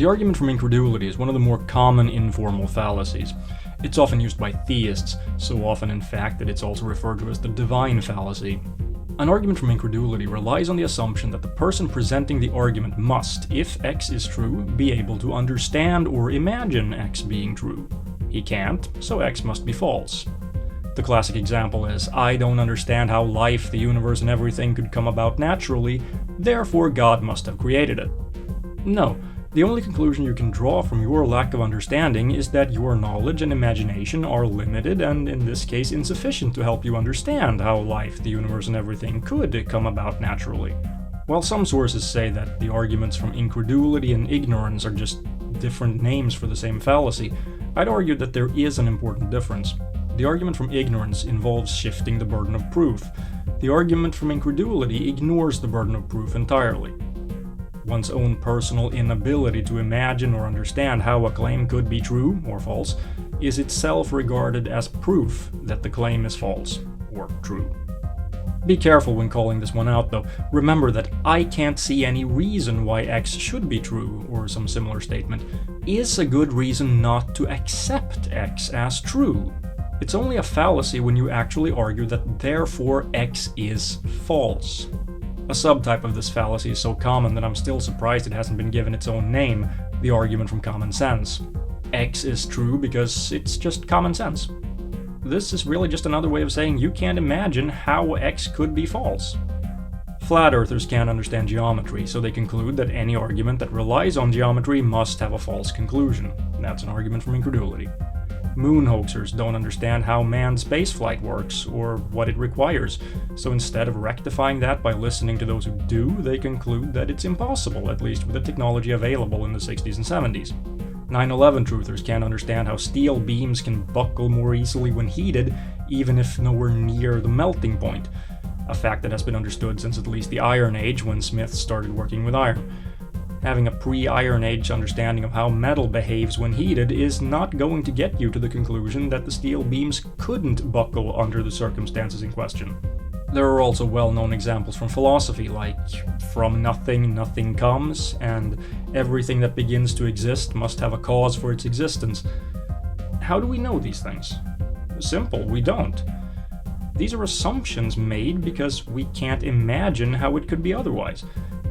The argument from incredulity is one of the more common informal fallacies. It's often used by theists, so often in fact that it's also referred to as the divine fallacy. An argument from incredulity relies on the assumption that the person presenting the argument must, if X is true, be able to understand or imagine X being true. He can't, so X must be false. The classic example is, I don't understand how life, the universe, and everything could come about naturally, therefore God must have created it. No. The only conclusion you can draw from your lack of understanding is that your knowledge and imagination are limited and, in this case, insufficient to help you understand how life, the universe, and everything could come about naturally. While some sources say that the arguments from incredulity and ignorance are just different names for the same fallacy, I'd argue that there is an important difference. The argument from ignorance involves shifting the burden of proof. The argument from incredulity ignores the burden of proof entirely. One's own personal inability to imagine or understand how a claim could be true or false is itself regarded as proof that the claim is false or true. Be careful when calling this one out though. Remember that I can't see any reason why X should be true, or some similar statement, is a good reason not to accept X as true. It's only a fallacy when you actually argue that therefore X is false. A subtype of this fallacy is so common that I'm still surprised it hasn't been given its own name, the argument from common sense. X is true because it's just common sense. This is really just another way of saying you can't imagine how X could be false. Flat earthers can't understand geometry, so they conclude that any argument that relies on geometry must have a false conclusion. That's an argument from incredulity. Moon hoaxers don't understand how manned spaceflight works, or what it requires, so instead of rectifying that by listening to those who do, they conclude that it's impossible, at least with the technology available in the 60s and 70s. 9/11 truthers can't understand how steel beams can buckle more easily when heated, even if nowhere near the melting point, a fact that has been understood since at least the Iron Age, when smiths started working with iron. Having a pre-Iron Age understanding of how metal behaves when heated is not going to get you to the conclusion that the steel beams couldn't buckle under the circumstances in question. There are also well-known examples from philosophy, like from nothing, nothing comes, and everything that begins to exist must have a cause for its existence. How do we know these things? Simple, we don't. These are assumptions made because we can't imagine how it could be otherwise.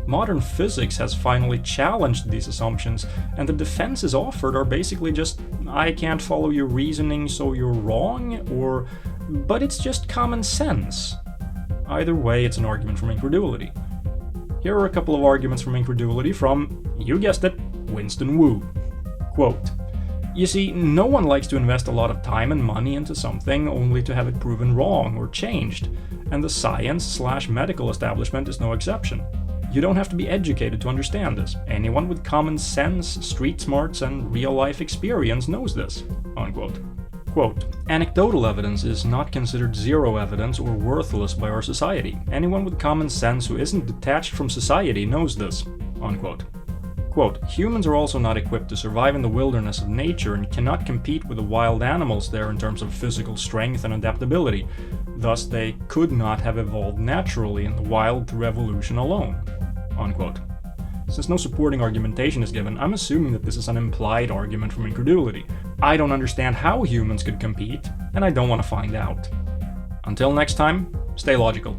Modern physics has finally challenged these assumptions, and the defenses offered are basically just, I can't follow your reasoning so you're wrong, or, but it's just common sense. Either way, it's an argument from incredulity. Here are a couple of arguments from incredulity from, you guessed it, Winston Wu. Quote, you see, no one likes to invest a lot of time and money into something only to have it proven wrong or changed, and the science/medical establishment is no exception. You don't have to be educated to understand this. Anyone with common sense, street smarts, and real-life experience knows this." Unquote. Quote, "Anecdotal evidence is not considered zero evidence or worthless by our society. Anyone with common sense who isn't detached from society knows this." Unquote. Quote, "Humans are also not equipped to survive in the wilderness of nature and cannot compete with the wild animals there in terms of physical strength and adaptability. Thus, they could not have evolved naturally in the wild through evolution alone." Unquote. Since no supporting argumentation is given, I'm assuming that this is an implied argument from incredulity. I don't understand how humans could compete, and I don't want to find out. Until next time, stay logical.